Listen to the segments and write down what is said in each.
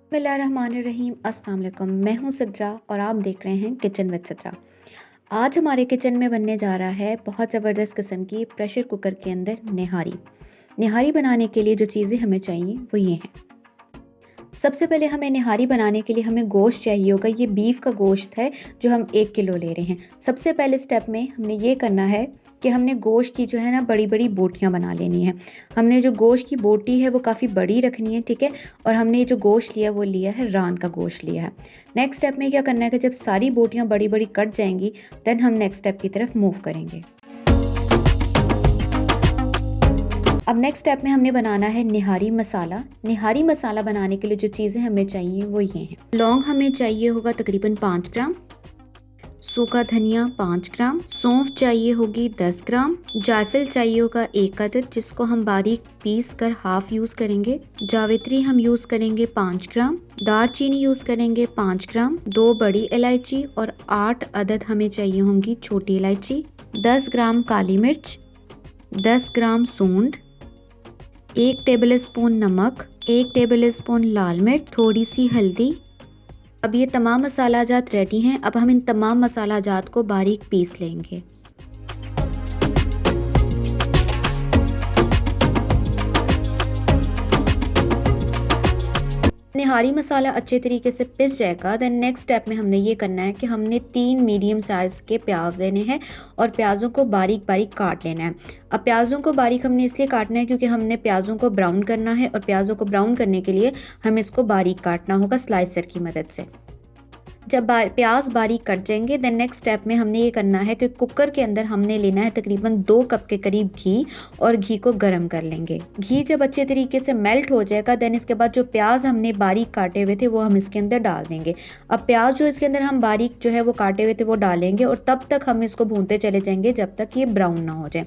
बिस्मिल्लाहिर्रहमानिर्रहीम। अस्सलाम वालेकुम। मैं हूं सिद्रा और आप देख रहे हैं किचन विद सिद्रा। आज हमारे किचन में बनने जा रहा है बहुत ज़बरदस्त किस्म की प्रेशर कुकर के अंदर निहारी। निहारी बनाने के लिए जो चीज़ें हमें चाहिए वो ये हैं। सबसे पहले हमें निहारी बनाने के लिए हमें गोश्त चाहिए होगा। ये बीफ का गोश्त है जो हम 1 किलो ले रहे हैं। सबसे पहले स्टेप में हमने ये करना है कि हमने गोश्त की जो है ना बड़ी बड़ी बोटियां बना लेनी है। हमने जो गोश्त की बोटी है वो काफ़ी बड़ी रखनी है, ठीक है। और हमने ये जो गोश्त लिया वो लिया है रान का गोश्त लिया है। नेक्स्ट स्टेप में क्या करना है कि जब सारी बोटियां बड़ी बड़ी कट जाएंगी देन हम नेक्स्ट स्टेप की तरफ मूव करेंगे। अब नेक्स्ट स्टेप में हमने बनाना है निहारी मसाला। निहारी मसाला बनाने के लिए जो चीज़ें हमें चाहिए वो ये हैं। लौंग हमें चाहिए होगा तकरीबन 5 ग्राम, सूखा धनिया 5 ग्राम, सौंफ चाहिए होगी 10 ग्राम, जायफल चाहिए होगा 1 अदद जिसको हम बारीक पीस कर हाफ यूज़ करेंगे, जावित्री हम यूज़ करेंगे 5 ग्राम, दालचीनी यूज़ करेंगे 5 ग्राम, 2 बड़ी इलायची और 8 अदद हमें चाहिए होंगी छोटी इलायची, 10 ग्राम काली मिर्च, 10 ग्राम सूंड, 1 टेबल स्पून नमक, 1 टेबल स्पून लाल मिर्च, थोड़ी सी हल्दी। अब ये तमाम मसाला जात रेडी हैं। अब हम इन तमाम मसाला जात को बारीक पीस लेंगे। निहारी मसाला अच्छे तरीके से पिस जाएगा देन नेक्स्ट स्टेप में हमने ये करना है कि हमने 3 मीडियम साइज़ के प्याज लेने हैं और प्याज़ों को बारीक बारीक काट लेना है। अब प्याज़ों को बारीक हमने इसलिए काटना है क्योंकि हमने प्याज़ों को ब्राउन करना है और प्याज़ों को ब्राउन करने के लिए हमें इसको बारीक काटना होगा स्लाइसर की मदद से। जब प्याज बारीक कट जाएंगे देन नेक्स्ट स्टेप में हमने ये करना है कि कुकर के अंदर हमने लेना है तकरीबन 2 कप के करीब घी और घी को गर्म कर लेंगे। घी जब अच्छे तरीके से मेल्ट हो जाएगा देन इसके बाद जो प्याज हमने बारीक काटे हुए थे वो हम इसके अंदर डाल देंगे। अब प्याज जो इसके अंदर हम बारीक जो है वो काटे हुए थे वो डालेंगे और तब तक हम इसको भूनते चले जाएंगे जब तक ये ब्राउन ना हो जाए।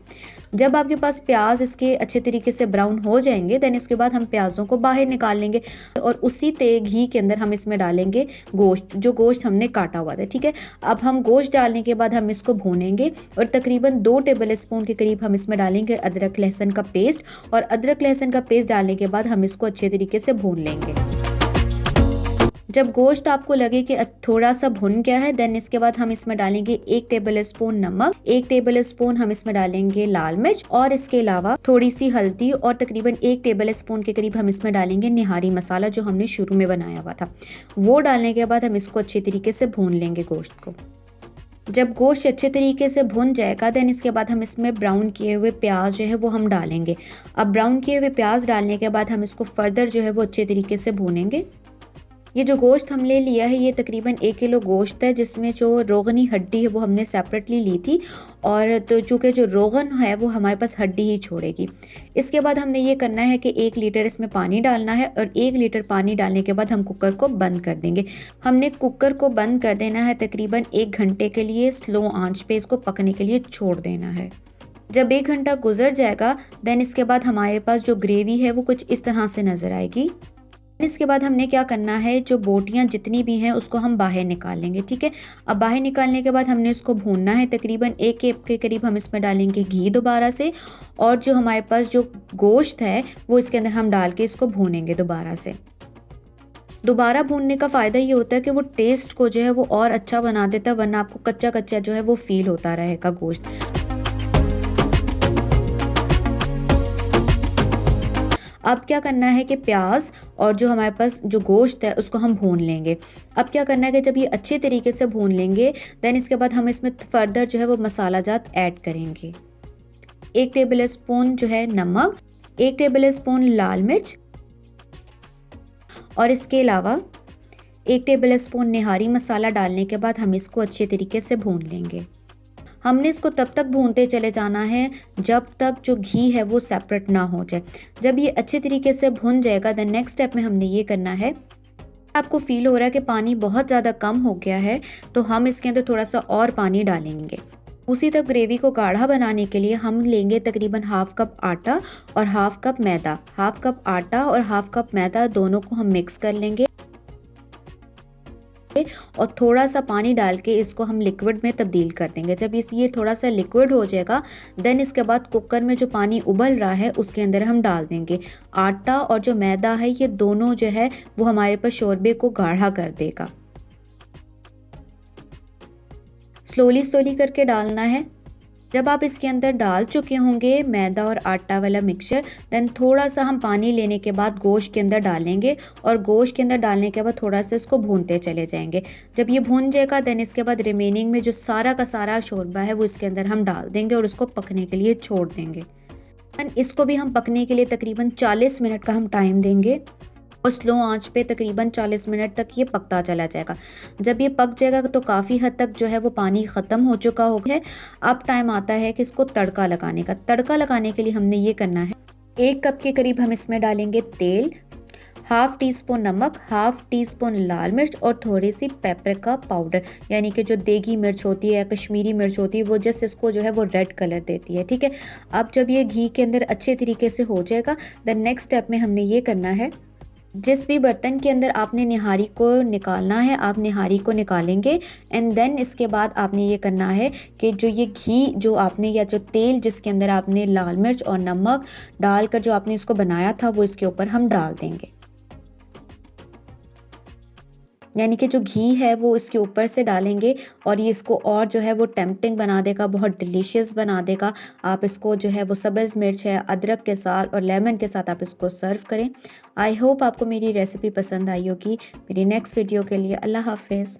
जब आपके पास प्याज इसके अच्छे तरीके से ब्राउन हो जाएंगे देन इसके बाद हम प्याज़ों को बाहर निकाल लेंगे और उसी घी के अंदर हम इसमें डालेंगे गोश्त, जो गोश्त हमने काटा हुआ था, ठीक है। अब हम गोश्त डालने के बाद हम इसको भूनेंगे और तकरीबन 2 टेबल स्पून के करीब हम इसमें डालेंगे अदरक लहसुन का पेस्ट और अदरक लहसुन का पेस्ट डालने के बाद हम इसको अच्छे तरीके से भून लेंगे। जब गोश्त आपको लगे कि थोड़ा सा भुन गया है देन इसके बाद हम इसमें डालेंगे 1 टेबल स्पून नमक, 1 टेबल स्पून हम इसमें डालेंगे लाल मिर्च और इसके अलावा थोड़ी सी हल्दी और तकरीबन 1 टेबल स्पून के करीब हम इसमें डालेंगे निहारी मसाला जो हमने शुरू में बनाया हुआ था। वो डालने के बाद हम इसको अच्छे तरीके से भून लेंगे गोश्त को। जब गोश्त अच्छे तरीके से भुन जाएगा देन इसके बाद हम इसमें ब्राउन किए हुए प्याज जो है वो हम डालेंगे। अब ब्राउन किए हुए प्याज डालने के बाद हम इसको फर्दर जो है वो अच्छे तरीके से भूनेंगे। ये जो गोश्त हमने लिया है ये तकरीबन 1 किलो गोश्त है जिसमें जो रोगनी हड्डी है वो हमने सेपरेटली ली थी और तो चूँकि जो रोगन है वो हमारे पास हड्डी ही छोड़ेगी। इसके बाद हमने ये करना है कि 1 लीटर इसमें पानी डालना है और 1 लीटर पानी डालने के बाद हम कुकर को बंद कर देंगे। हमने कुकर को बंद कर देना है तकरीबन 1 घंटे के लिए, स्लो आंच पे इसको पकने के लिए छोड़ देना है। जब 1 घंटा गुजर जाएगा देन इसके बाद हमारे पास जो ग्रेवी है वो कुछ इस तरह से नज़र आएगी। इसके बाद हमने क्या करना है, जो बोटियां जितनी भी हैं उसको हम बाहर निकाल लेंगे, ठीक है। अब बाहर निकालने के बाद हमने इसको भूनना है तकरीबन 1 कप के करीब हम इसमें डालेंगे घी दोबारा से और जो हमारे पास जो गोश्त है वो इसके अंदर हम डाल के इसको भूनेंगे दोबारा से। दोबारा भूनने का फ़ायदा ये होता है कि वो टेस्ट को जो है वो और अच्छा बना देता है, वरना आपको कच्चा कच्चा जो है वो फील होता रहेगा गोश्त। अब क्या करना है कि प्याज और जो हमारे पास जो गोश्त है उसको हम भून लेंगे। अब क्या करना है कि जब ये अच्छे तरीके से भून लेंगे देन इसके बाद हम इसमें फर्दर जो है वो मसाला जात ऐड करेंगे। 1 टेबल स्पून जो है नमक, 1 टेबल स्पून लाल मिर्च और इसके अलावा 1 टेबल स्पून निहारी मसाला डालने के बाद हम इसको अच्छे तरीके से भून लेंगे। हमने इसको तब तक भूनते चले जाना है जब तक जो घी है वो सेपरेट ना हो जाए। जब ये अच्छे तरीके से भुन जाएगा देन नेक्स्ट स्टेप में हमने ये करना है, आपको फील हो रहा है कि पानी बहुत ज़्यादा कम हो गया है तो हम इसके अंदर थोड़ा सा और पानी डालेंगे। उसी तरह ग्रेवी को गाढ़ा बनाने के लिए हम लेंगे तकरीबन हाफ कप आटा और हाफ कप मैदा। हाफ कप आटा और हाफ कप मैदा दोनों को हम मिक्स कर लेंगे। और थोड़ा सा पानी डाल के इसको हम लिक्विड में तब्दील कर देंगे। जब ये थोड़ा सा लिक्विड हो जाएगा देन इसके बाद कुकर में जो पानी उबल रहा है उसके अंदर हम डाल देंगे। आटा और जो मैदा है ये दोनों जो है वो हमारे पास शोरबे को गाढ़ा कर देगा। स्लोली स्लोली करके डालना है। जब आप इसके अंदर डाल चुके होंगे मैदा और आटा वाला मिक्सचर देन थोड़ा सा हम पानी लेने के बाद गोश्त के अंदर डालेंगे और गोश्त के अंदर डालने के बाद थोड़ा सा इसको भूनते चले जाएंगे। जब ये भून जाएगा देन इसके बाद रिमेनिंग में जो सारा का सारा शोरबा है वो इसके अंदर हम डाल देंगे और उसको पकने के लिए छोड़ देंगे। एंड इसको भी हम पकने के लिए तकरीबन 40 मिनट का हम टाइम देंगे और स्लो आंच पे तकरीबन 40 मिनट तक ये पकता चला जाएगा। जब ये पक जाएगा तो काफ़ी हद तक जो है वो पानी ख़त्म हो चुका है। अब टाइम आता है कि इसको तड़का लगाने का। तड़का लगाने के लिए हमने ये करना है, 1 कप के करीब हम इसमें डालेंगे तेल, हाफ़ टी स्पून नमक, हाफ़ टी स्पून लाल मिर्च और थोड़ी सी पेपरिका पाउडर, यानी कि जो देगी मिर्च होती है, कश्मीरी मिर्च होती है, वो जस्ट इसको जो है वो रेड कलर देती है। ठीक है, अब जब ये घी के अंदर अच्छे तरीके से हो जाएगा देन नेक्स्ट स्टेप में हमने ये करना है, जिस भी बर्तन के अंदर आपने निहारी को निकालना है आप निहारी को निकालेंगे एंड देन इसके बाद आपने ये करना है कि जो ये घी जो आपने या जो तेल जिसके अंदर आपने लाल मिर्च और नमक डालकर जो आपने इसको बनाया था वो इसके ऊपर हम डाल देंगे। यानी कि जो घी है वो इसके ऊपर से डालेंगे और ये इसको और जो है वो टेम्पटिंग बना देगा, बहुत डिलीशियस बना देगा। आप इसको जो है वो सब्ज़ मिर्च है अदरक के साथ और लेमन के साथ आप इसको सर्व करें। आई होप आपको मेरी रेसिपी पसंद आई होगी। मेरी नेक्स्ट वीडियो के लिए अल्लाह हाफिज़।